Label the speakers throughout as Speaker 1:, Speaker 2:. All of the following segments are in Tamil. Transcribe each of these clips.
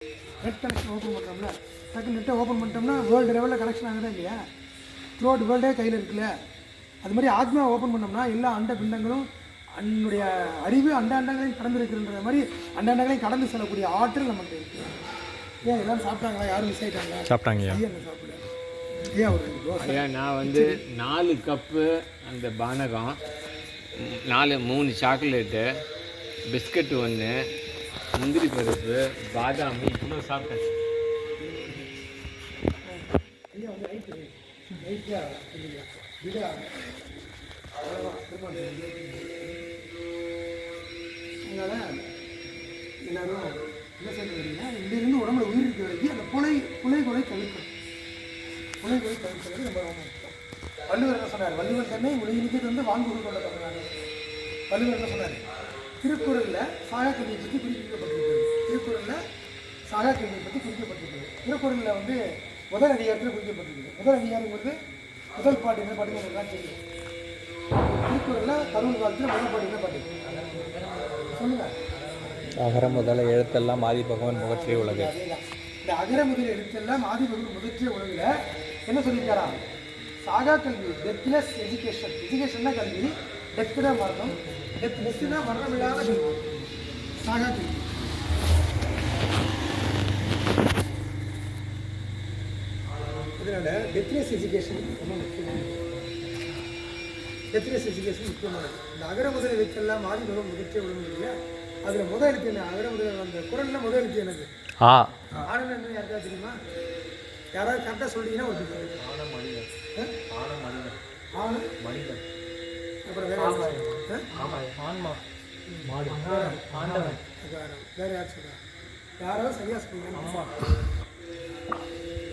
Speaker 1: நெட் கனெக்ஷன் ஓப்பன் பண்ணுறோம்ல, டக்கு நெட்டை ஓப்பன் பண்ணிட்டோம்னா வேர்ல்டு லெவலில் கனெக்ஷன் ஆகுதா இல்லையா? த்ரூஅவுட் வேர்ல்டே கையில் இருக்குல்ல. அது மாதிரி ஆத்மா ஓப்பன் பண்ணோம்னா எல்லா அண்ட பிண்டங்களும் அன்னுடைய அறிவு அண்டாண்டங்களையும் கடந்து இருக்கிறன்ற மாதிரி அண்டாண்டங்களையும் கடந்து செல்லக்கூடிய ஆற்றல் நமக்கு இருக்குது. ஏன் எல்லாரும் சாப்பிட்டாங்களா? யாரும் மிஸ் ஆகிட்டாங்களா?
Speaker 2: சாப்பிட்டாங்க.
Speaker 1: என்ன சாப்பிடல? ஏன் ஒரு தோசை?
Speaker 3: நான் 4 கப்பு அந்த பானகம், 3 சாக்லேட்டு, பிஸ்கட்டு 1, முந்திரி பருப்பு, பாதாமி இவ்வளோ சாப்பிட்டேன்.
Speaker 1: ஐயா வந்து அதனால் எல்லாரும் என்ன சொல்லுறீங்கன்னா, இங்கிருந்து உடம்புல உயிர் இருக்க வரைக்கும் அந்த புலைகளை தவிர்க்கணும். புலைகளை தவிர்க்கிறது ரொம்ப ரொம்ப முக்கியம். வள்ளுவர் என்ன சொன்னார்? வள்ளுவர் தன்னை உலகிற்கு வந்து வாங்குவது கொண்ட தமிழ்நாடு. வள்ளுவர் என்ன சொன்னார்? திருக்குறளில் சாகா கல்வியை பற்றி குறிப்பிடப்பட்டிருக்கிறது. திருக்குறளில் சாகா கல்வியை பற்றி குறிப்பிடப்பட்டிருக்கிறது. திருக்குறளில் வந்து முதல் அதிகாரத்தில் குறிப்பிடப்பட்டிருக்குது. முதல் அதிகாரங்கிறது முதல் பாட்டு என்ன பாட்டுன்னு உங்களுக்கு தெரியும். திருக்குறளில் தமிழ் காலத்தில் முதல் பாட்டு என்ன பாட்டு சொல்லுங்கள்.
Speaker 2: அகர முதல எழுத்தெல்லாம் ஆதி பகவான் முகற்றே உலகு.
Speaker 1: இந்த அகர முதல் எழுத்தெல்லாம் ஆதி பகவான் முகற்றே உலகில் என்ன சொல்லியிருக்காரா? சாகா கல்வி, டெத்லெஸ் எஜுகேஷன். எஜுகேஷன்னா கல்வி, டெத்துனா மரணம், டெத்னா மரணம் இல்லாத கல்வி, சாகா கல்வி. இதனால டெத்லெஸ் எஜுகேஷன் ரொம்ப முக்கியமானது. டெத்லெஸ் எஜுகேஷன் முக்கியமானது. இந்த அகர முதல் எழுத்தெல்லாம் ஆதி பகவான் முகற்றே உலகம் இல்லையா? அதில் முதல் எழுத்து என்ன? அகர முதல் அந்த குரலில் முதல் எழுத்து என்னது? ஆனந்த என்ன யாருக்கா தெரியுமா? யாராவது கரெக்டாக சொல்லிங்கன்னா ஒரு அப்புறம் வேற வேற யார் சொல்றா? யாராவது சரியா சொல்லுங்க.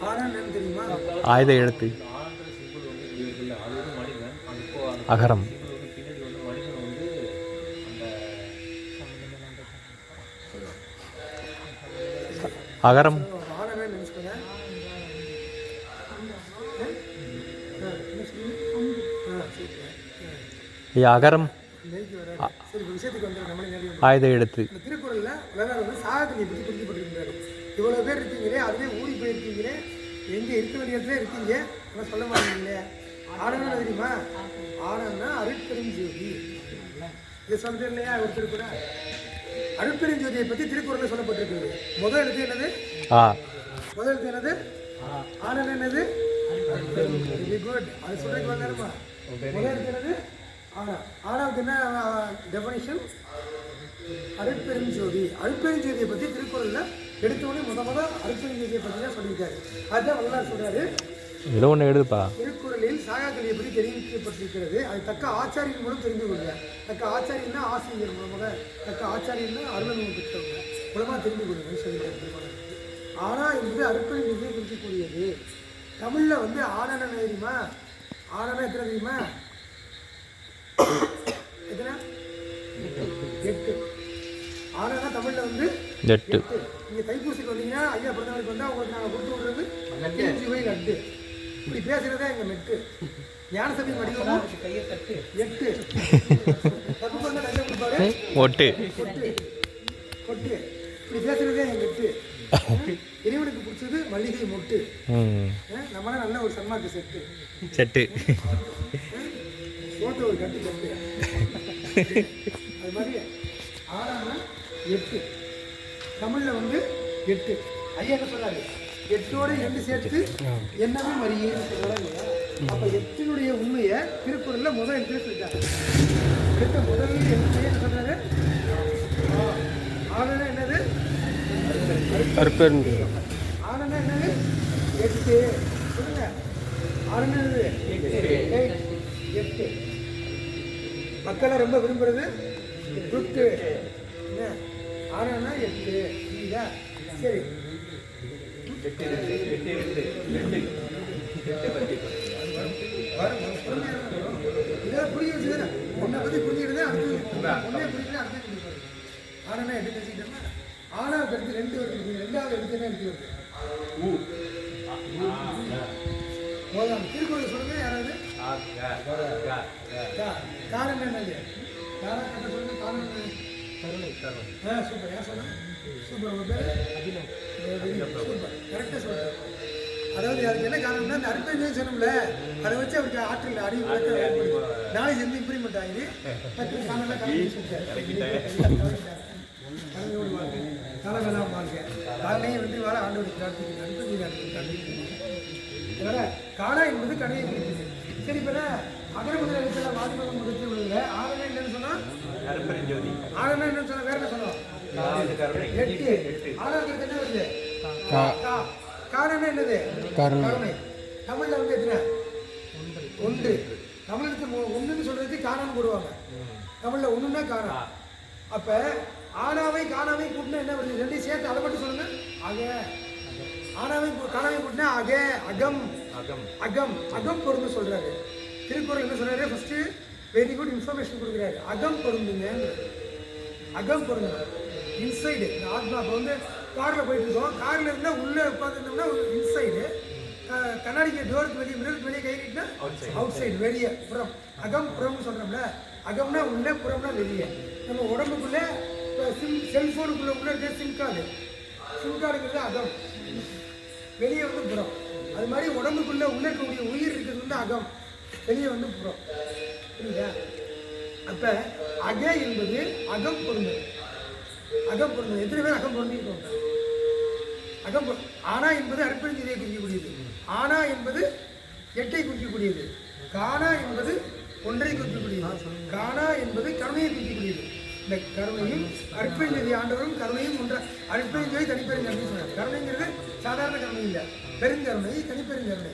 Speaker 1: ஆனந்தம் தெரியுமா?
Speaker 2: ஆயுத எழுத்து அகரம். அகரம் அகரம் ஆயுத எழுத்து.
Speaker 1: திருக்குறள்ல வந்து சாகக்கல்வியை பற்றி குறிப்பிட்டிருக்கிறாரு. இவ்வளவு பேர் இருக்கீங்களே, அதுலேயே ஊறி போயிருக்கீங்களே, எங்க இருக்க வேண்டிய இடத்துல இருக்கீங்க, ஆனால் சொல்ல மாட்டீங்களே. ஆனந்தம் தெரியுமா? ஆனந்தம்னா அருட்பெருஞ்சோதி. இதை சொல்றது இல்லையா ஒரு திருக்குறள்? அருட்பெருஞ்சோதியை பற்றி திருக்குறளில் சொல்லப்பட்டிருக்கிறது. முதல் எழுத்து என்னது? முதல் எழுத்து என்னது? ஆனந்தம் என்னது? Very good. அது சொல்றதுக்கு வந்தாருமா? முதல் எழுத்து என்னது? ஆனாவுக்கு என்ன டெஃபனிஷன்? அருட்பெருஞ்சோதி. அருட்பெருஞ்சோதியை பற்றி திருக்குறளில் எடுத்தோடனே முத அருட்பெருஞ்சோதியை பற்றி தான் சொல்லியிருக்காரு. அதுதான் வரலாறு சொல்றாரு.
Speaker 2: ஏதோ ஒன்று எழுதுப்பா.
Speaker 1: திருக்குறளில் சாகா கல்வியை பற்றி தெரிவிக்கப்பட்டிருக்கிறது. அது தக்க ஆச்சாரியின் மூலம் தெரிந்து கொள்ளுங்க. தக்க ஆச்சாரியன்னா ஆசிரியர் மூலமாக, தக்க ஆச்சாரியன்னா அருளனும் பெற்றவங்க மூலமாக தெரிந்து கொள்ளுங்க சொல்லியிருக்காரு. ஆனா என்பது அருட்பெருஞ்சோதியை குறிக்கக்கூடியது. தமிழில் வந்து ஆனன தெரியுமா? ஆனனா எத்தனை தெரியுமா? எத்தனை? 8. ஆனா தமிழ்ல வந்து 8. நீங்க தைப்பூசிக்கு வந்தீங்கன்னா ஐயா பிறந்தவருக்கு வந்தா உங்களுக்கு நாங்கள் கொடுத்து விடுறது ஜீவை லட்டு. இப்படி பேசுறதே எங்க மெட்டு. ஞானசபை வடிவமும் கையை தட்டு 8. தப்பு பண்ண நல்ல கொடுப்பாரு
Speaker 2: ஒட்டு
Speaker 1: கொட்டு. இப்படி பேசுறதே எங்க மெட்டு. இறைவனுக்கு பிடிச்சது மல்லிகை மொட்டு. நம்மளால நல்ல ஒரு சன்மார்க்க செட்டு போட்டு ஒரு கட்டு. அது மாதிரி ஆறான 8. தமிழ்ல வந்து 8. ஐயா என்ன சொல்றாரு? 8ஓட 2 சேர்த்து என்னவே மறியேன்னு சொல்றாங்க. அப்ப 8னுடைய உண்மையை திருக்குறள்ல முதல் எழுத்துல சொல்லிட்டாங்க. எடுத்த முதல் எழுத்து என்ன சொல்றாரு? ஆனனா என்னது? ஆனனா என்னது? 8. சொல்லுங்க. ஆனனா என்னது? 8. மக்களை ரொம்ப விரும்புறது துட்டு. ஆனா 8 இல்லையா? சரி, இதெல்லாம் புரிய வச்சுதானே உன்னை பத்தி புரிஞ்சுக்கிட்டு அடுத்து உன்னே புரிஞ்சுட்டு அடுத்து புரிஞ்சுப்பாரு. ஆனா 8 பேசிக்கிட்டோம்னா ஆனாவுக்கு அடுத்து 2 வருது. 2வது எடுத்து என்ன எடுத்து வருது? திருக்குறள் சொல்லுங்க. யாராவது காரணம் என்னது? யாராவது சொல்லுங்க. காரணம் சூப்பர். யார் சொல்லுங்க. சூப்பர். உங்கள் பேர் சூப்பர், கரெக்டாக சொல்கிறேன். அதாவது அதுக்கு என்ன காரணம்னா அந்த அற்புதம் சொன்னோம்ல, அதை வச்சு அவருக்கு ஆற்றல் அறிவு நாளைக்கு எந்த இம்ப்ரூவ்மெண்ட் ஆகுது. காலங்களாம் வாழ்க்கை காலையும் வெற்றி வாழ ஆண்டோடு காடா என்பது கடையை பிடிக்குது. சரி, இப்போ அகர முதல் எழுத்தெல்லாம் வாதிபகம் முதல் உள்ளதில்ல. ஆறுனா என்னன்னு சொன்னால் ஆறுனா என்னன்னு சொன்னால் வேற என்ன சொன்னோம்? 8. ஆறாவது என்ன வருது? காரணம் என்னது? கருணை. தமிழ்ல வந்து எத்தனை? 1. தமிழுக்கு 1ன்னு சொல்றதுக்கு காரணம் போடுவாங்க. தமிழ்ல 1ன்னா காரணம். அப்ப ஆனாவை காணாவை கூட்டினா என்ன வருது? ரெண்டையும் சேர்த்து அதை மட்டும் சொல்லுங்க. ஆக ஆனாவை காணாவை கூட்டினா ஆக அகம் அகம் அகம் பொருந்து சொல்றாரு. திருக்குறள் என்ன சொல்றாரு? ஃபர்ஸ்ட் வெரி குட் இன்ஃபர்மேஷன் கொடுக்குறாரு. அகம் பொருந்துங்க. அகம் பொருந்துங்க. இன்சைடு இந்த ஆத்மா. இப்போ வந்து காரில் போயிட்டு இருக்கோம். காரில் இருந்தால் உள்ளே உட்காந்துருந்தோம்னா இன்சைடு. கண்ணாடிக்கு டோருக்கு வெளியே மிரருக்கு வெளியே கை நீட்டினா அவுட் சைடு வெளியே புறம். அகம் புறம்னு சொல்கிறோம்ல. அகம்னா உள்ளே, புறம்னா வெளியே. நம்ம உடம்புக்குள்ளே இப்போ செல்ஃபோனுக்குள்ளே உள்ள இருக்க சிம் கார்டுங்கிறது அகம், வெளியே வந்து புறம். அது மாதிரி உடம்புக்குள்ளே உள்ளே இருக்கக்கூடிய உயிர் இருக்கிறது வந்து அகம், வெளியே வந்து புறம். புரியுதா? அப்போ அக என்பது அகம் பொருந்தது. அகம் பொருந்தது. எத்தனை பேர் அகம் பொருந்திருக்கோம்? அகம் ஆனா என்பது அற்புதத்தை குறிக்கக்கூடியது. ஆனா என்பது 8ஐ குறிக்கக்கூடியது. காணா என்பது 1ஐ குறிக்கக்கூடியது. காணா என்பது கருணையை குறிக்கக்கூடியது. இந்த கருணையும் அற்புதத்தை ஆண்டவரும் கருணையும் ஒன்ற. அற்புதத்தை தனிப்பெருங்கருணை சொன்னார். கருணைங்கிறது சாதாரண கருணை இல்லை, பெருங்கருணை, தனிப்பெருங்கருணை.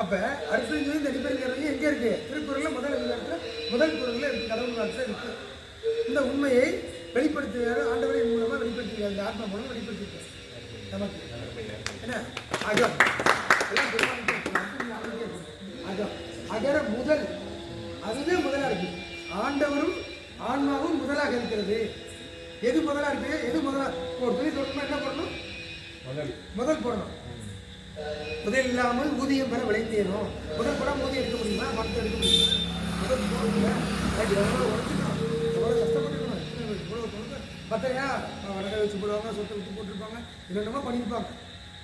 Speaker 1: அப்ப அற்புதத்தையும் தனிப்பெருங்கருணையும் எங்கே இருக்கு? திருக்குறள்ல முதல் அதிகாரத்தில் முதல் குறள்ல இருக்கு, கடவுள் வார்த்தை இருக்கு. இந்த உண்மையை வெளிப்படுத்துகிறார் ஆண்டவரின் மூலமா வெளிப்படுத்துகிறார். இந்த ஆத்மா மூலம் வெளிப்படுத்திருக்கார் நமக்கு. என்ன அகம்? அகம் அகர முதல், அதுதான் முதலா இருக்கு. ஆண்டவரும் ஆன்மாவும் முதலாக இருக்கிறது. எது முதலா இருக்கு? எது முதலா? ஒரு துணி சொல்லணும்னா என்ன பண்ணணும்? முதல் போடணும். முதல் இல்லாமல் ஊதியம் பெற விளைந்தேனோ. முதல் போட ஊதியம் எடுக்க முடியுமா? மற்ற எடுக்க முடியுமா? முதல் போடணும். உழைச்சிக்கணும், எவ்வளோ கஷ்டப்பட்டுக்கணும். இவ்வளோ பத்தையா வடகை வச்சு போடுவாங்க, சொத்தை விட்டு போட்டிருப்பாங்க, என்னென்னமோ பண்ணியிருப்பாங்க.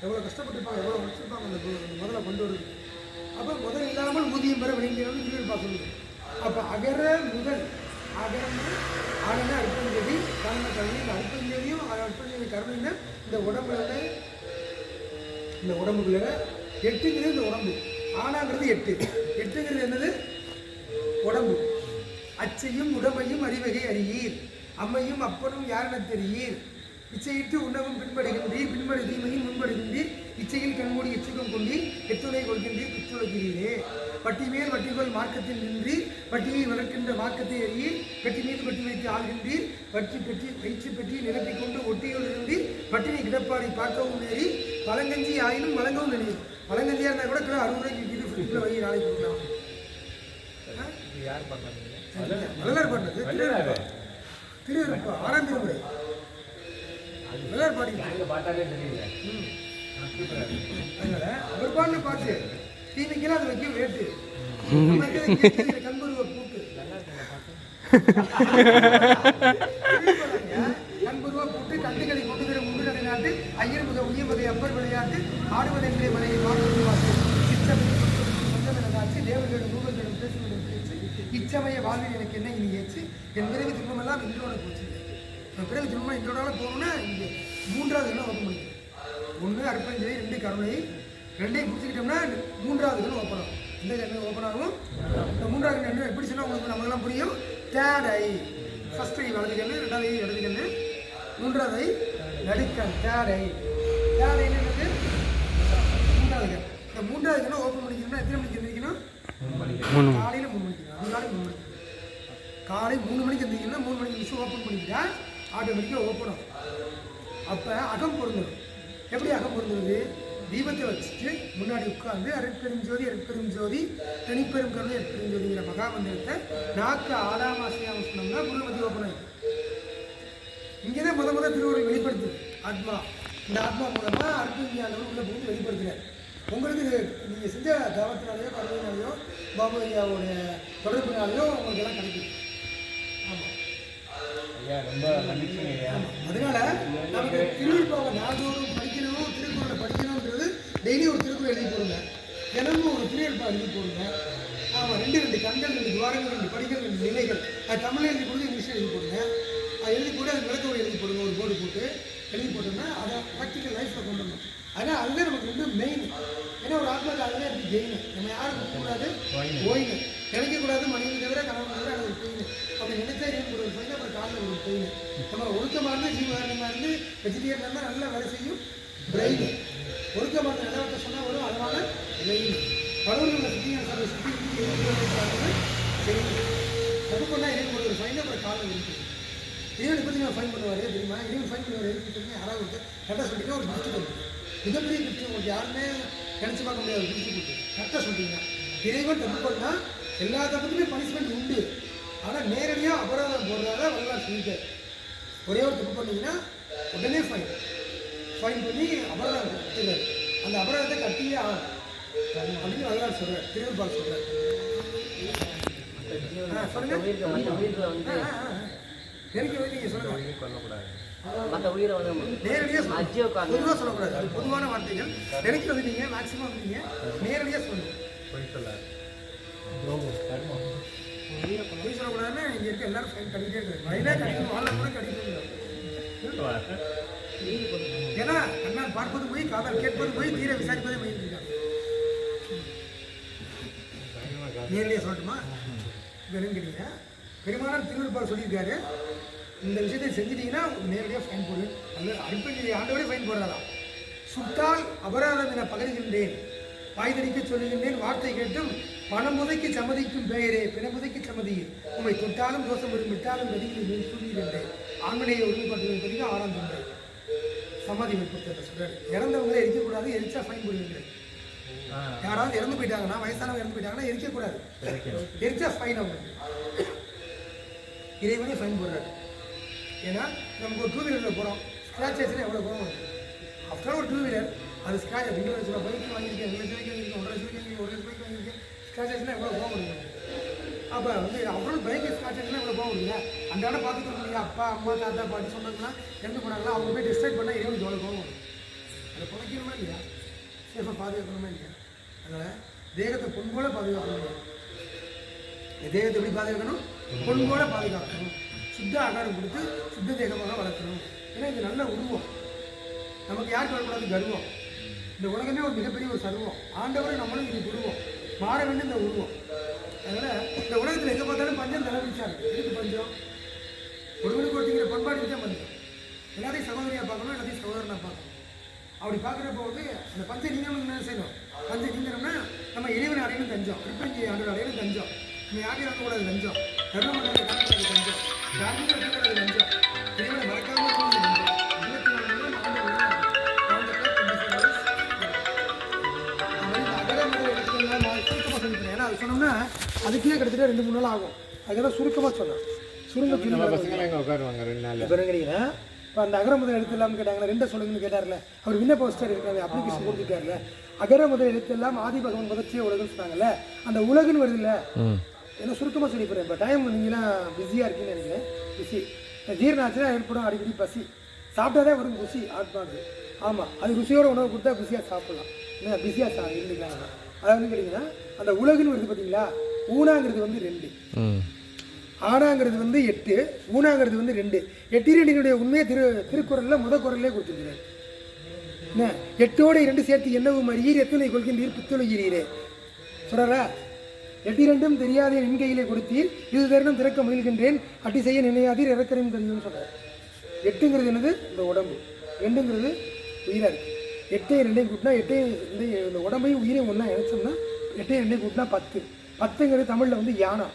Speaker 1: எவ்வளோ கஷ்டப்பட்டுருப்பாங்க, எவ்வளோ வச்சுருப்பாங்க அந்த முதல்ல கொண்டு வருது. அப்போ முதல் இல்லாமல் ஊதியம் பெற விளைந்தேனோன்னு சொல்லியிருப்பா சொல்லுது. அப்போ அகர முதல். அகரம் ஆனந்த அற்புதம் கருணை கருணை. இந்த அற்புதம் அற்புதம் கருணைன்னா இந்த உடம்புல, இந்த உடம்புக்குள்ள 8ங்கிறது இந்த உடம்பு. ஆனாங்கிறது 8. 8ங்கிறது என்னது? உடம்பு. அச்சையும் உடம்பையும் அறிவகை அறியீர். அம்மையும் அப்பனும் யாரென தெரியீர். இச்சையிட்டு உணவும் பின்படுகின்றீர். பின்படு தீமையும் முன்படுகின்றீர். இச்சையில் கண்மூடி எச்சிக்கம் கொண்டீர். எத்துணை கொள்கின்றீர் குற்றுலகிறீரே. பட்டி மேல் வட்டிகோள் மார்க்கத்தில் நின்றீர். வட்டியை வளர்க்கின்ற மார்க்கத்தை அறியீர். பெட்டி மீது பட்டி வைத்து ஆள்கின்றீர். வயிற்று பெட்டி நிரப்பிக் கொண்டு ஒட்டியோடு இருந்தீர். பட்டினை கிடப்பாரை பார்க்கவும் நேரி. பழங்கஞ்சி ஆயினும் வழங்கவும் நினைவு. பழங்கஞ்சியாக இருந்தால் கூட கிலோ 60 ரூபாய்க்கு விற்கிது. ஃப்ரிட்ஜில் வை, நாளைக்கு கொடுக்கலாம். வள்ளலார் பாடுறது திருப்பா 6ஆம் திருமுறை வள்ளலார் பாடி. அதனால அவர் பாடின பாட்டு தீமைக்கெல்லாம் அது வைக்க வேட்டு. கண்பருவ பூட்டு கண்பருவா பூட்டு கண்டுகளை கொண்டு வர முன்னுடை நாட்டு ஐயர் முத உயர்வதை அப்பர் விளையாட்டு ஆடுவதென்றே மலையை வாழ்க்கை வாக்கு சொந்தமெனதாச்சு தேவர்களிடம் ரூபங்களிடம் பேசுவதும் பேச்சு இச்சமய வாழ்வில் எனக்கு என்ன இனி ஏச்சு என் பிறவி திரும்பமெல்லாம் இன்றோட போச்சு. என் பிறவி திரும்ப இன்றோட போகணும்னா இங்கே 3வது என்ன ஓப்பன் பண்ணிக்கணும். 1 அற்பஞ்சை, 2 கருணை. 2ஐயும் பிடிச்சிக்கிட்டோம்னா 3வது கண்ணு ஓப்பன் ஆகும். இந்த கண்ணு ஓப்பன் ஆகும். இந்த 3வது கண்ணு எப்படி சொன்னால் உங்களுக்கு நமக்கெல்லாம் புரியும். தேர்ட் ஐ, ஃபர்ஸ்ட் ஐ வலது கண்ணு, 2வது ஐ இடது கண்ணு, 3வது ஐ நடுக்கண். தேர்ட் ஐ என்னது? 3வது கண். இந்த 3வது கண்ணை ஓப்பன் பண்ணிக்கணும்னா எத்தனை மணிக்கு எந்திரிக்கணும்? காலையில் 3 மணிக்கு. அதிகாலை 3 மணிக்கு. காலை 3 மணிக்கு எந்திரிக்கணும்னா 3 மணிக்கு மிஷின் ஓப்பன் பண்ணிக்கிட்டா ஆட்டோமேட்டிக்காக ஓப்பன் ஆகும். அப்போ அகம் பொருந்தணும். எப்படி அகம் பொருந்துறது? தீபத்தை வச்சுட்டு முன்னாடி உட்காந்து அருட்பெரும் ஜோதி அருட்பெரும் ஜோதி தனிப்பெரும் கருணை அருட்பெரும் ஜோதிங்கிற மகாமந்திரத்தை நாக்கு ஆடாமாசையாக சொன்னோம்னா குருமதி ஓப்பன் ஆகும். இங்கே தான் முத திருவுருள் வெளிப்படுத்துது ஆத்மா. இந்த ஆத்மா மூலமாக அற்புதஞானவர் உள்ள போது வெளிப்படுத்துகிறார். உங்களுக்கு நீங்கள் செஞ்ச தாவத்தினாலேயோ கருணையினாலேயோ பாபு ஐயாவோட தொடர்புனாலேயோ உங்களுக்கு எல்லாம் கிடைக்கும். ஆமாம்,
Speaker 3: ஐயா ரொம்ப மகிழ்ச்சிங்க ஐயா.
Speaker 1: அதனால நமக்கு திருவிழாவை நாள்தோறும் படிக்கணும், திருக்குறளை படிக்கணுன்றது டெய்லி ஒரு திருக்குறள் எழுதி போடுங்க, தினமும் ஒரு திருவிழா எழுதி போடுங்க. ஆமாம், 2 கண்கள், 2 துவாரங்கள், 2 படிகள், 2 நிலைகள். அது தமிழில் எழுதி போடுங்க, இங்கிலீஷில் எழுதி போடுங்க. அது எழுதி போட்டு அது விளக்கம் எழுதி போடுங்க, ஒரு போர்டு போட்டு எழுதி போட்டோம்னா அதை ப்ராக்டிக்கல் லைஃப்பில் கொண்டு வரணும். ஆனால் அதுதான் நமக்கு ரொம்ப மெயின். ஏன்னா ஒரு ஆத்மாவில் அதுதான் இருக்குது கெயின். நம்ம யாரும் இருக்கக்கூடாது, ஓய்வு நினைக்கக்கூடாது, மனைவி தவிர கணவன் தவிர அது ஒரு பெயின். அப்படி நினைச்சா ஏன் ஒரு பெயின், அப்புறம் காலில் ஒரு பெயின். நம்ம ஒழுக்கமாக இருந்து ஜீவகாரணமாக இருந்து வெஜிடேரியன் இருந்தால் நல்லா வேலை செய்யும் பிரெயின். ஒழுக்கமாக இருந்து நிலவரத்தை சொன்னால் வரும், அதனால பிரெயின். கடவுள்களை சுற்றி சுற்றி செய்யும். தப்பு பண்ணால் இறைவன் ஒரு ஃபைன், அப்புறம் காலில் இருக்குது. இறைவனை பற்றி நான் ஃபைன் பண்ணுவார் தெரியுமா? இறைவன் ஃபைன் பண்ணுவார் எதுக்கு? யாராவது ஒருத்தர் கரெக்டாக சொல்லிட்டீங்கன்னா ஒரு கிஃப்ட் கொடுத்து, மிகப்பெரிய கிஃப்ட் உங்களுக்கு யாருமே நினச்சி பார்க்க முடியாது. ஒரு கிஃப்ட் கொடுத்து கரெக்டாக சொல்லிட்டீங்கன்னா இறைவன் தப்பு பண்ணால் எல்லா தப்புக்குமே பனிஷ்மெண்ட் உண்டு. ஆனால் நேரடியாக அபராதம் போடுறதால வரலாறு சொல்லிட்டார். ஒரே ஒரு தப்பு பண்ணிங்கன்னா உடனே ஃபைன் பண்ணி அபராதம் கொடுத்துருவார். அந்த அபராதத்தை கட்டியே ஆகும் அப்படின்னு வரலாறு சொல்கிறார், திருவள்ளுவர் சொல்கிறார். சொல்லுங்க, எனக்கு நீங்கள் சொல்லுங்க.
Speaker 4: மற்ற உயிரை வந்து
Speaker 1: நேரடியாக பொதுவாக சொல்லக்கூடாது, அது பொதுவான வார்த்தைகள். எனக்கு வந்துட்டீங்க, மேக்ஸிமம் வந்துட்டீங்க, நேரடியாக சொல்லுங்க. பொய் சொல்லக்கூடாதுன்னா இங்கே இருக்க எல்லாரும் ஃபைன் கட்டிகிட்டே இருக்காங்க. வயலே கட்டிக்கணும், வாழ கூட கட்டிக்கணும். ஏன்னா கண்ணால் பார்ப்பது போய், காதால் கேட்பது போய், தீர விசாரிப்பதே போய் இருக்காங்க. நேரடியாக சொல்லட்டுமா? வெறுங்கிறீங்க பெருமானார் திருவள்ளுவர் சொல்லியிருக்காரு, இந்த விஷயத்தை செஞ்சிட்டீங்கன்னா நேரடியாக ஃபைன் போடு. அல்ல அனுப்பி ஆண்டவரே ஃபைன் போடுறதா? சுட்டால் அபராதம் என பகருகின்றேன், வாய்தடிக்க சொல்லுகின்றேன், வார்த்தை கேட்டும் பணம் முதைக்கு சம்மதிக்கும் பெயரே பிணமுதைக்கு சம்மதியில் உண்மை தொட்டாலும் தோஷம் வரும், விட்டாலும் கதியில் சொல்லியிருந்தேன். ஆண்மனையை ஒருமைப்பாட்டு பற்றி 6ஆம் தொண்டை சமாதி வைப்பத்தை சொல்றாரு. இறந்தவங்களே எரிக்கக்கூடாது, எரிச்சா ஃபைன் போடுவீங்க. யாராவது இறந்து போயிட்டாங்கன்னா, வயசானவங்க இறந்து போயிட்டாங்கன்னா எரிக்கக்கூடாது, எரிச்சா ஃபைன். அவங்களுக்கு இறைவனே ஃபைன் போடுறாரு. ஏன்னா நமக்கு ஒரு 2 வீலரில் போகிறோம், ஸ்க்ராட்ச் ஆச்சுன்னா எவ்வளோ போகும் வருது. ஆஃப்டர் ஒரு 2 வீலர் அது ஸ்க்ராட்ச் 2 லட்சம் பைக்கு வாங்கியிருக்கேன், 2 லட்சம் வாங்கியிருக்கேன், 1 லட்சம் வாங்கியிருக்கேன், 1 லட்சம் வாங்கியிருக்கேன், ஸ்க்ராட்ச் ஆச்சுன்னா எவ்வளோ போக முடியும்? அப்போ வந்து அவ்வளோ பைக்கு ஸ்க்ராட்ச் ஆச்சுன்னா எவ்வளோ போக முடியல? அன்றாட பார்த்துட்டு இருக்கீங்க, அப்பா அம்மா தாத்தா பாட்டி சொன்னாங்கன்னா இறந்து போனாங்களா, அவங்க போய் டிஸ்ட்ரைட் பண்ணால் இறைவனுக்கு எவ்வளோ போக வரும்? அதை புதைக்கணுமா இல்லையா? சேஃபாக பாதுகாக்கணுமா இல்லையா? அதனால் தேகத்தை பொன் போல பாதுகாக்கணும். தேகத்தை எப்படி பாதுகாக்கணும்? பொன் போல பாதுகாக்கணும். சுத்த ஆகாரம் கொடுத்து சுத்த தேகமாக வளர்க்கணும். ஏன்னா இது நல்ல உருவம். நமக்கு யாருக்கு வரக்கூடாது? கர்வம். இந்த உலகமே ஒரு மிகப்பெரிய ஒரு சர்வம். ஆண்டவரை நம்மளும் இது உருவம் மாற வேண்டும், இந்த உருவம். அதனால் இந்த உலகத்தில் எங்கே பார்த்தாலும் பஞ்சம் தலைவிச்சா இருக்குது. எதுக்கு பஞ்சம்? ஒருவனுக்கு ஒருத்திங்கிற பண்பாடு தான் பஞ்சம். எல்லாத்தையும் சகோதரியாக பார்க்கணும், எல்லாத்தையும் சகோதரனாக பார்க்கணும். அப்படி பார்க்குறப்ப வந்து அந்த பஞ்சம் நீங்களும் என்ன செய்யணும்? பஞ்சம் நீங்கிறோம்னா நம்ம இறைவனை அடையணும் தஞ்சம், திருப்பஞ்சி ஆண்டு அடையணும் தஞ்சம். நம்ம யாரையும் இருக்கக்கூடாது தஞ்சம், தர்மமண்டலத்தை காணக்கூடாது தஞ்சம், யாருமே இருக்கக்கூடாது தஞ்சம், இறைவனை மறக்காமல் இருக்கணும் தஞ்சம். 24 சுருக்கமாக சொல்லிக்கிறேன். ஏன்னா அது சொன்னோம்னா அதுக்கே கிட்டத்தட்ட 2-3 நாள் ஆகும். அதுக்காக சுருக்கமாக சொன்னேன். சுருங்க
Speaker 3: பசங்களை எங்கே உட்காருவாங்க 2 நாள்
Speaker 1: பெருங்கிறீங்கன்னா இப்போ அந்த அகர முதல் எழுத்து இல்லாமல் கேட்டாங்களா, 2 சொல்லுங்கன்னு கேட்டார்ல, அவர் விண்ணப்ப போஸ்டர் இருக்காரு, அப்ளிகேஷன் கொடுத்துட்டார்ல. அகர முதல் எழுத்து எல்லாம் ஆதி பகவன் முதற்சிய உலகன்னு சொன்னாங்கல்ல, அந்த உலகுன்னு வருது இல்லை. ஏன்னா சுருக்கமாக சொல்லி போகிறேன். இப்போ டைம் நீங்களாம் பிஸியாக இருக்கீங்கன்னு நினைக்கிறேன். பிஸி ஜீரணம் ஆச்சுன்னா ஏற்படும் அடிக்கடி பசி. சாப்பிட்டாதான் வரும் ருசி ஆத்மாவுக்கு. ஆமாம், அது ருசியோட உணவு கொடுத்தா பிஸியாக சாப்பிட்லாம். என்ன பிஸியாக இருந்துக்கலாம். அதாவது கேட்டிங்கன்னா அந்த உலகுன்னு வருது பார்த்தீங்களா, ஊனாங்கிறது வந்து 2, ஆனாங்கிறது வந்து 8, ஊனாங்கிறது வந்து 2. 8 உண்மையை திருக்குறளில் முதல் குறள்லேயே கொடுத்துருக்கிறார். என்ன 8ஓடு 2 சேர்த்து என்னவும் அறியீர், எத்தனை கொள்கின்றீர் பித்துழைகிறீரே சொல்கிறா. 8 தெரியாத என் கையிலே கொடுத்தீர், இது தருணம் திறக்க முயல்கின்றேன், அட்டி செய்ய நினையாதீர், இறக்கரையும் தெரியும்னு சொல்கிறார். 8ங்கிறது என்னது? இந்த உடம்பு. 2ங்கிறது உயிராக இருக்குது. 8 2 கூட்டினா 8 இந்த உடம்பையும் உயிரையும் ஒன்றா இணைச்சோம்னா 8 2 கூட்டினா 10. 10ங்கிறது தமிழில் வந்து யானா.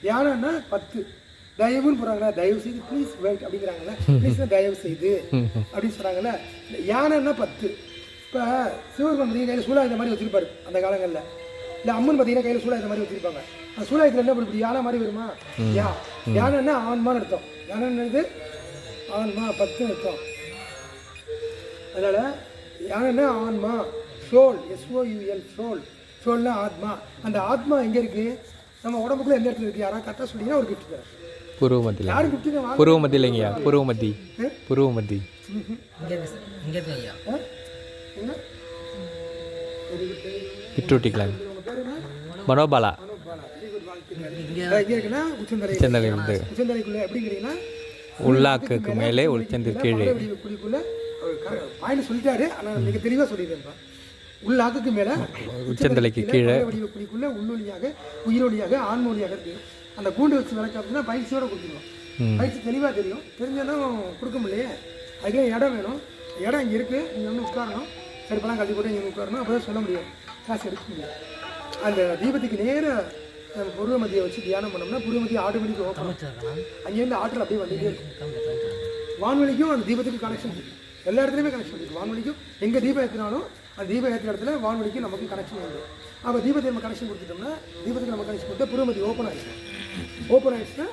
Speaker 1: யானைன்னா 10. தயவுன்னு போகிறாங்களா, தயவு செய்து ப்ளீஸ் வெயிட் அப்படிங்கிறாங்களே, ப்ளீஸ்னா தயவு செய்து அப்படின்னு சொல்கிறாங்கல்ல. யானைன்னா 10. இப்போ சிவபெருமான் பார்த்தீங்கன்னா கையில் சூழாயுத மாதிரி வச்சுருப்பாரு அந்த காலங்களில். இல்லை அம்மன் பார்த்தீங்கன்னா கையில் சூழாயுத மாதிரி வச்சுருப்பாங்க. அந்த சூழாயத்தில் என்ன இப்படி யானை மாதிரி வருமா? யானைன்னா ஆன்மான்னு அர்த்தம். யானைன்றது ஆன்மா, 10 அர்த்தம். அதனால் யானைன்னா ஆன்மா, சோல், SOUL சோல். சோல்னா ஆத்மா. அந்த ஆத்மா எங்கே இருக்குது? நம்ம உடம்புக்குள்ளே எந்த இடத்துல இருக்குது? யாராவது கரெக்டாக சொல்லிங்கன்னா ஒரு கிஃப்ட் தரேன்.
Speaker 2: பூர்வ மத்தியில்
Speaker 1: யாரும் குட்டிங்க வாங்க.
Speaker 2: பூர்வ மத்தி இல்லைங்கய்யா, பூர்வ மத்தி, பூர்வ மத்தி.
Speaker 4: இங்கே இருக்கு ஐயா.
Speaker 1: என்ன
Speaker 2: பிட்ரூட்டி கிளாங்
Speaker 1: உங்கள் பேர் என்ன?
Speaker 2: மனோபாலா.
Speaker 4: இங்கே
Speaker 1: இங்கே இருக்குன்னா உச்சந்தலை.
Speaker 2: உச்சந்தலையிலிருந்து
Speaker 1: உச்சந்தலைக்குள்ளே எப்படிங்கிறீங்கன்னா
Speaker 2: உள்ளாக்குக்கு மேலே உச்சந்தில் கீழே.
Speaker 1: குழிக்குள்ளே பாயிண்ட் சொல்லிட்டாரு, ஆனால் மிக தெளிவாக சொல்லிடுறேன். உள்ளாக்குக்கு மேலே
Speaker 2: உச்சந்தலைக்கு கீழே
Speaker 1: வடிவ குழிக்குள்ளே உள்ளொலியாக உயிரொலியாக ஆண்மொழியாக இருக்குது. அந்த கூண்டு வச்சு விளக்க அப்படின்னா பயிற்சியோடு கொடுத்துருவோம். பயிற்சி தெளிவாக தெரியும், தெரிஞ்சாலும் கொடுக்க முடியலையே. அதுக்கே இடம் வேணும். இடம் இங்கே இருக்குது, நீங்கள் வந்து உட்காரணும். செருப்பெல்லாம் கட்டி போட்டு இங்கே உட்காரணும், அப்போ தான் சொல்ல முடியும், காசு எடுக்க முடியும். அந்த தீபத்துக்கு நேராக நம்ம பூர்வ மத்தியை வச்சு தியானம் பண்ணோம்னா பூர்வ மத்தியை ஆட்டோமேட்டிக் ஓப்பன். அங்கேருந்து ஆற்றல் அப்படியே வந்துகிட்டே இருக்கும். வான்வெளிக்கும் அந்த தீபத்துக்கு கனெக்ஷன் இருக்குது. எல்லா இடத்துலையுமே கனெக்ஷன் இருக்குது. வான்வெளிக்கும் எங்கே தீபம் ஏற்றினாலும் அந்த தீபம் ஏற்றுற இடத்துல வான்வெளிக்கும் நமக்கு கனெக்ஷன் உண்டு. அப்போ தீபத்தை நம்ம கனெக்ஷன் கொடுத்துட்டோம்னா தீபத்துக்கு நம்ம கனெக்ஷன் கொடுத்தா பூர்வ மத்தி ஓப்பன் ஆகிடுச்சு. ஓப்பன் ஆகிடுச்சுன்னா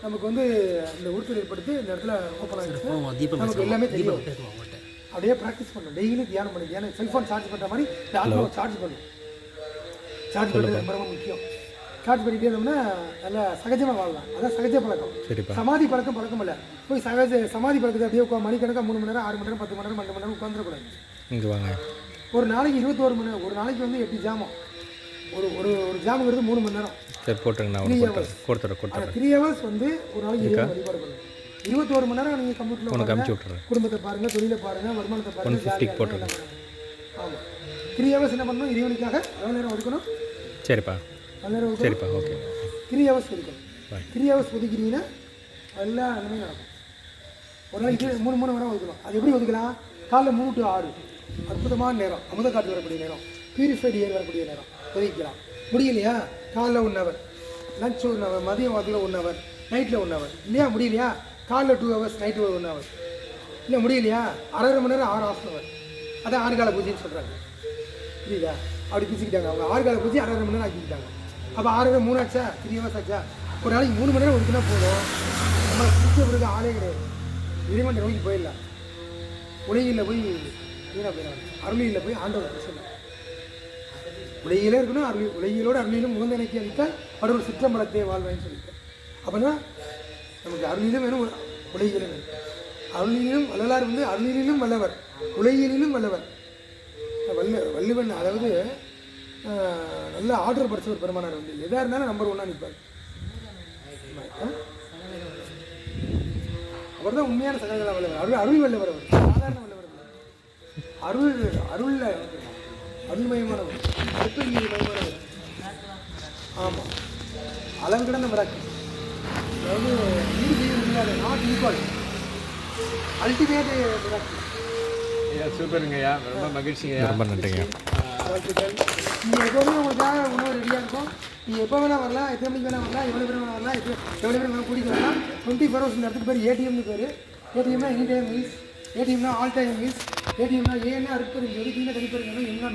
Speaker 1: நமக்கு வந்து அந்த உறுத்தல் ஏற்படுத்தி இந்த இடத்துல ஓப்பன் ஆகிடுச்சு. நமக்கு எல்லாமே தெரியும். அப்படியே ப்ராக்டிஸ் பண்ணணும். டெய்லி தியானம் பண்ணி தியானம். செல்ஃபோன் சார்ஜ் பண்ணுற மாதிரி இந்த ஆத்மாவை சார்ஜ் பண்ணணும். சார்ஜ் பண்ணுறது ரொம்ப முக்கியம். சார்ஜ் பண்ணிகிட்டே இருந்தோம்னா நல்லா சகஜமாக வாழலாம். அதான் சகஜ பழக்கம். சமாதி பழக்கம் இல்லை. போய் சமாதி பழக்கத்தை அப்படியே மணிக்கணக்காக 3 மணி நேரம் 6 மணி நேரம் 10 மணி நேரம் 12 மணி நேரம் உட்காந்துடக்கூடாது.
Speaker 2: இங்கே வாங்க.
Speaker 1: ஒரு நாளைக்கு 21 மணி நேரம். ஒரு நாளைக்கு வந்து 8 ஜாமம். ஒரு ஒரு ஒரு ஜாமுங்கிறது 3 மணி நேரம்.
Speaker 2: சரி போட்டுருங்க, நான் கொடுத்துட்றேன்.
Speaker 1: 3 ஹவர்ஸ் வந்து ஒரு நாளைக்கு வழிபாடு பண்ணணும். 21 மணி நேரம் நீங்கள் கம்ப்யூட்டரில்
Speaker 2: உனக்கு அமுச்சு விட்றேன்.
Speaker 1: குடும்பத்தை பாருங்கள், தொழிலை பாருங்கள், வருமானத்தை பாருங்கள்.
Speaker 2: 150 போட்டுருங்க.
Speaker 1: ஆமாம், 3 ஹவர்ஸ் என்ன பண்ணணும்? இறைவனுக்காக எவ்வளோ நேரம் ஒதுக்கணும்?
Speaker 2: சரிப்பா,
Speaker 1: எவ்வளோ நேரம் ஒதுக்கணும்?
Speaker 2: சரிப்பா, ஓகே.
Speaker 1: 3 ஹவர்ஸ் ஒதுக்கணும். 3 ஹவர்ஸ் ஒதுக்கிட்டீங்கன்னா எல்லா நன்மையும் நடக்கும். ஒரு நாளைக்கு 3 மணி நேரம் ஒதுக்கணும். அது எப்படி ஒதுக்கலாம்? காலைல 3 to 6 அற்புதமான நேரம், அமுத காற்று வரக்கூடிய நேரம், பியூரிஃபைடு ஏர் வரக்கூடிய நேரம் ஒதுக்கலாம். முடியலையா? காலைல 1 hour, லஞ்ச் 1 hour, மதியம் வாக்கில் 1 hour, நைட்டில் 1 hour. இல்லையா? முடியலையா? காலைல 2 hours, நைட்டு 1 hour. இல்லை முடியலையா? 1/2 மணி நேரம் 6 half an hour. அதான் 6 கால பூஜைன்னு சொல்கிறாங்க. புரியுதா? அப்படி பிரிச்சுக்கிட்டாங்க. அவங்க 6 கால பூஜை 1/2 மணி நேரம் ஆக்கிக்கிட்டாங்க. அப்போ 6 3 ஆச்சா? 3 hours ஆச்சா? ஒரு நாளைக்கு 3 மணி நேரம் ஒதுக்கினா போதும். நம்மளை பிடிச்ச பிறகு ஆளே கிடையாது. இறைவன் நோக்கி போயிடலாம். உலகில் போய் வீணாக போயிடலாம். அருளியில் போய் ஆண்டவர் பிரச்சனை. உலகிலே இருக்கணும். உலகிலோடு அருளிலும் முகந்த இணைக்கி அளித்தால் கடவுள் சிற்றம்பலத்தை வாழ்வேன்னு சொல்லியிருக்கேன். அப்படின்னா நமக்கு அருளிலும் வேணும், உலகிலும் வேணும். அருளிலும் வள்ளலார் வந்து அருளிலும் வல்லவர், உலகிலும் வல்லவர். வள்ளுவன் அதாவது நல்ல ஆர்டர் படித்த ஒரு பெருமானார் வந்து எதாக இருந்தாலும் நம்பர் 1 நிற்பார். அவர் தான் உண்மையான சகலகலா வல்லவர். அருள் வல்லவர். அவர் சாதாரண வல்லவர். அருள்மயமானவர், மயமானவர். ஆமாம், அளவு கிடந்த மிராக்கு. அதாவது ஈடு செய்ய முடியாத, நாட் ஈக்குவல், அல்டிமேட் மிராக்கு.
Speaker 3: ஐயா சூப்பருங்கய்யா, ரொம்ப மகிழ்ச்சிங்கய்யா,
Speaker 2: ரொம்ப நன்றிங்க.
Speaker 1: வாழ்த்துக்கள். நீங்கள் எப்போவுமே உங்களுக்காக உணவு ரெடியாக இருக்கும். நீங்கள் எப்போ வேணால் வரலாம், எத்தனை மணிக்கு வேணால் வரலாம், எவ்வளோ பேர் வேணால் வரலாம், எவ்வளோ பேர் வேணால் கூட்டிகிட்டு வரலாம். 24 hours இந்த இடத்துக்கு பேர் ஏடிஎம்னு பேர். ஏடிஎம்னா எனி டைம் மீல்ஸ், ஏடிஎம்னா ஆல் டைம் மீல்ஸ், ஏடிஎம்னா ஏன்னா அறுப்பது, எதுக்குமே தனிப்பெருங்க என்ன